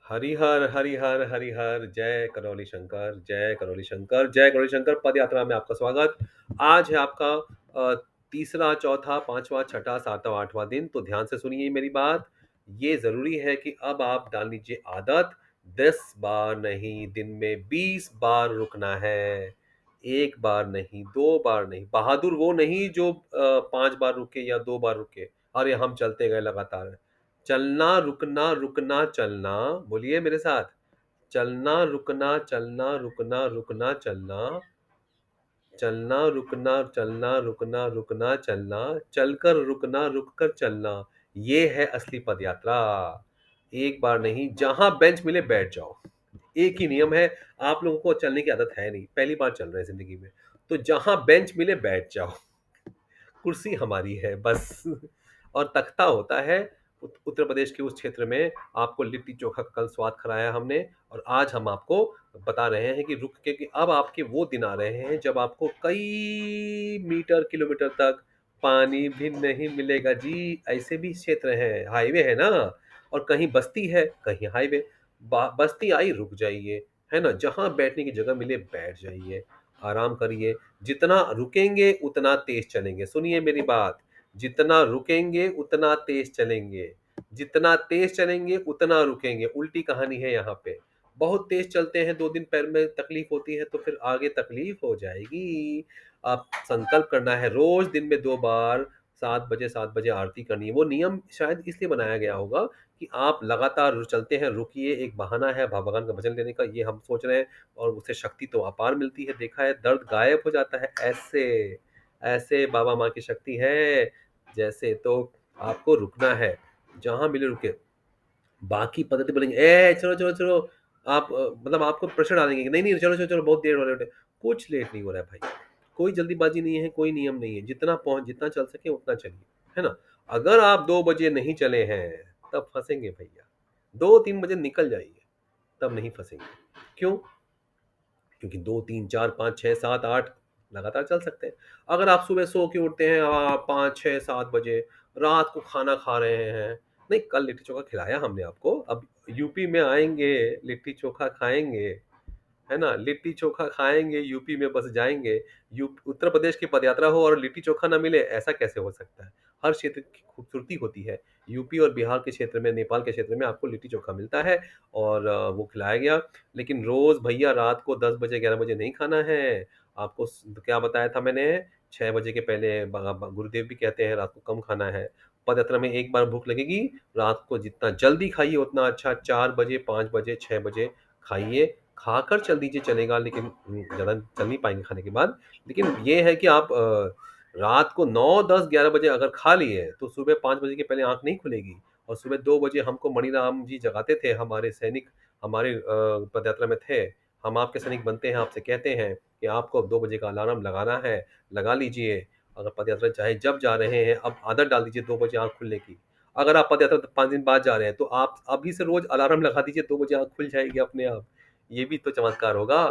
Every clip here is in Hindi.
हरिहर हरिहर हरिहर जय करौली शंकर जय करौली शंकर जय करौली शंकर पद यात्रा में आपका स्वागत। आज है आपका तीसरा चौथा पांचवा छठा सातवां आठवां दिन। तो ध्यान से सुनिए मेरी बात। ये जरूरी है कि अब आप डाल लीजिए आदत। 10 बार नहीं, दिन में 20 बार रुकना है। एक बार नहीं, 2 बार नहीं। बहादुर वो नहीं जो 5 बार रुके या 2 बार रुके। अरे हम चलते गए लगातार। चलना रुकना रुकना चलना। बोलिए मेरे साथ। चलना रुकना चलना रुकना रुकना चलना। चलना रुकना चलना रुकना रुकना चलना। चलकर रुकना रुककर चलना। ये है असली पदयात्रा। एक बार नहीं, जहां बेंच मिले बैठ जाओ। एक ही नियम है। आप लोगों को चलने की आदत है नहीं, पहली बार चल रहे हैं जिंदगी में। तो जहां बेंच मिले बैठ जाओ। कुर्सी हमारी है बस। और तख्ता होता है। उत्तर प्रदेश के उस क्षेत्र में आपको लिट्टी चोखा का कल स्वाद कराया हमने। और आज हम आपको बता रहे हैं कि रुक के कि अब आपके वो दिन आ रहे हैं जब आपको कई मीटर किलोमीटर तक पानी भी नहीं मिलेगा जी। ऐसे भी क्षेत्र हैं, हाईवे है ना। और कहीं बस्ती है कहीं हाईवे। बस्ती आई रुक जाइए, है ना। जहां बैठने की जगह मिले बैठ जाइए, आराम करिए। जितना रुकेंगे उतना तेज चलेंगे। सुनिए मेरी बात। जितना रुकेंगे उतना तेज चलेंगे। जितना तेज चलेंगे उतना रुकेंगे। उल्टी कहानी है यहाँ पे। बहुत तेज चलते हैं, 2 दिन पैर में तकलीफ होती है तो फिर आगे तकलीफ हो जाएगी। आप संकल्प करना है रोज दिन में 2 बार 7 बजे 7 बजे आरती करनी है। वो नियम शायद इसलिए बनाया गया होगा कि आप लगातार चलते हैं। रुकिए, एक बहाना है भगवान का भजन लेने का, ये हम सोच रहे हैं। और उससे शक्ति तो अपार मिलती है, देखा है, दर्द गायब हो जाता है ऐसे। ऐसे बाबा माँ की शक्ति है। जैसे तो आपको रुकना है, जहां मिले रुके। बाकी पद्धति बोलेंगे ए चलो चलो चलो। आप मतलब आपको प्रेशर डालेंगे कि नहीं नहीं चलो चलो चलो, बहुत देर हो रही है। कुछ लेट नहीं हो रहा है भाई। कोई जल्दीबाजी नहीं है, कोई नियम नहीं है। जितना चल सके उतना चलिए, है ना। अगर आप 2 बजे नहीं चले हैं तब फंसेंगे भैया। 2-3 बजे निकल जाइए, तब नहीं फंसेंगे। क्यों? क्योंकि 2 3 4 5 6 7 8 लगातार चल सकते हैं। अगर आप सुबह सो के उठते हैं 5 6 7 बजे, रात को खाना खा रहे हैं। नहीं, कल लिट्टी चोखा खिलाया हमने आपको। अब यूपी में आएंगे, लिट्टी चोखा खाएंगे, है ना। लिट्टी चोखा खाएंगे, यूपी में बस जाएंगे। उत्तर प्रदेश की पदयात्रा हो और लिट्टी चोखा ना मिले, ऐसा कैसे हो सकता है। हर क्षेत्र की खूबसूरती होती है। यूपी और बिहार के क्षेत्र में, नेपाल के क्षेत्र में आपको लिट्टी चोखा मिलता है। और वो खिलाया गया। लेकिन रोज भैया रात को 10 बजे 11 बजे नहीं खाना है। आपको क्या बताया था मैंने। 6 बजे के पहले गुरुदेव भी कहते हैं रात को कम खाना है। पदयात्रा में एक बार भूख लगेगी। रात को जितना जल्दी खाइए उतना अच्छा। 4 बजे 5 बजे 6 बजे खाइए। खाकर चल दीजिए चलेगा, लेकिन ज़्यादा चल नहीं पाएँगे खाने के बाद। लेकिन ये है कि आप रात को 9 10 11 बजे अगर खा लिए तो सुबह 5 बजे के पहले आँख नहीं खुलेगी। और सुबह 2 बजे हमको मणिराम जी जगाते थे, हमारे सैनिक हमारे पदयात्रा में थे। हम आपके सैनिक बनते हैं, आपसे कहते हैं कि आपको अब 2 बजे का अलार्म लगाना है, लगा लीजिए। अगर पदयात्रा चाहे जब जा रहे हैं, अब आदत डाल दीजिए 2 बजे आँख खुलने की। अगर आप पदयात्रा 5 दिन बाद जा रहे हैं, तो आप अभी से रोज़ अलार्म लगा दीजिए, 2 बजे आँख खुल जाएगी अपने आप। ये भी तो चमत्कार होगा।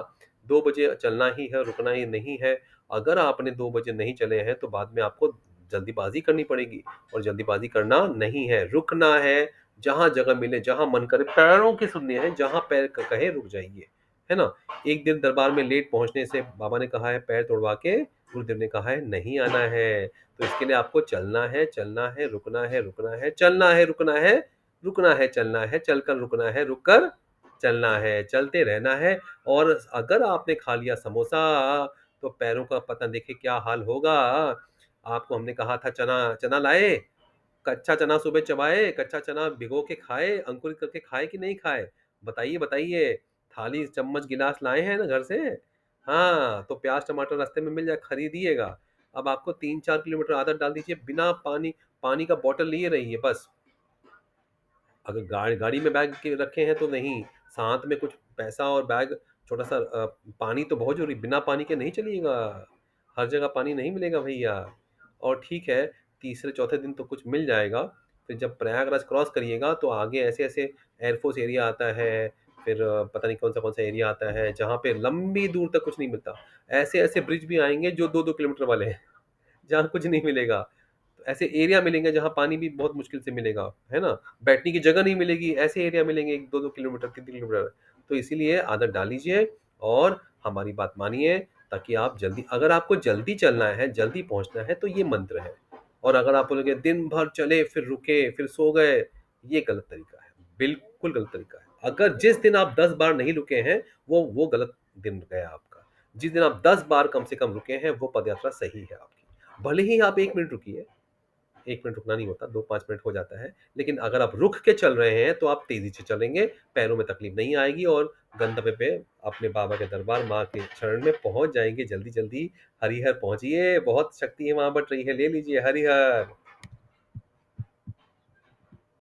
2 बजे चलना ही है, रुकना ही नहीं है। अगर आपने 2 बजे नहीं चले हैं तो बाद में आपको जल्दीबाज़ी करनी पड़ेगी। और जल्दीबाज़ी करना नहीं है, रुकना है। जहाँ जगह मिले, जहाँ मन करे, पैरों की सुननी है, जहाँ पैर कहे रुक जाइए, है ना। एक दिन दरबार में लेट पहुँचने से बाबा ने कहा है पैर तुड़वा के, गुरुदेव ने कहा है नहीं आना है। तो इसके लिए आपको चलना है, रुकना है, रुकना है, चलना है, रुकना है, रुकना है, चलना है, चलकर रुकना है, रुक कर चलना है, चलते रहना है। और अगर आपने खा लिया समोसा तो पैरों का पता देखिए क्या हाल होगा। आपको हमने कहा था चना चना लाए, कच्चा चना सुबह चबाए, कच्चा चना भिगो के खाए, अंकुरित करके खाए कि नहीं खाए? बताइए, बताइए। थाली, चम्मच, गिलास लाए हैं ना घर से? हाँ, तो प्याज़, टमाटर रास्ते में मिल जाए, खरीदिएगा। अब आपको 3-4 किलोमीटर आदत डाल दीजिए, बिना पानी पानी का बॉटल लिए रहिए बस। अगर गाड़ी में बैग के रखे हैं तो नहीं, साथ में कुछ पैसा और बैग, छोटा-सा पानी तो बहुत ज़रूरी, बिना पानी के नहीं चलिएगा, हर जगह पानी नहीं मिलेगा भैया। और ठीक है, तीसरे चौथे दिन तो कुछ मिल जाएगा। फिर जब प्रयागराज क्रॉस करिएगा तो आगे ऐसे-ऐसे एयरफोर्स एरिया आता है, फिर पता नहीं कौन-सा एरिया आता है, जहाँ पे लंबी दूर तक कुछ नहीं मिलता। ऐसे-ऐसे ब्रिज भी आएँगे जो 2-2 किलोमीटर वाले हैं, जहाँ कुछ नहीं मिलेगा। तो ऐसे एरिया मिलेंगे जहाँ पानी भी बहुत मुश्किल से मिलेगा, है ना? बैठने की जगह नहीं मिलेगी, ऐसे एरिया मिलेंगे 1-2-2 किलोमीटर, 3-3 किलोमीटर। तो इसीलिए आदत डालीजिए और हमारी बात मानिए, ताकि आप जल्दी, अगर आपको जल्दी चलना है, जल्दी पहुँचना है, तो ये मंत्र है। और अगर आप बोलोगे दिन भर चले, फिर रुके, फिर सो गए, ये गलत तरीका है, बिल्कुल गलत तरीका है। अगर जिस दिन आप 10 बार नहीं रुके हैं, वो गलत दिन गया आपका। जिस दिन आप 10 बार कम से कम रुके हैं, वो पदयात्रा सही है आपकी। भले ही आप 1 मिनट रुकिए, 1 मिनट रुकना नहीं होता, 2-5 मिनट हो जाता है, लेकिन अगर आप रुक के चल रहे हैं, तो आप तेज़ी से चलेंगे, पैरों में तकलीफ नहीं आएगी और गंतव्य पे, अपने बाबा के दरबार, माँ के शरण में पहुँच जाएँगे जल्दी-जल्दी। हरिहर पहुँचिए, बहुत शक्ति है वहाँ बट रही है, ले लीजिए हरिहर।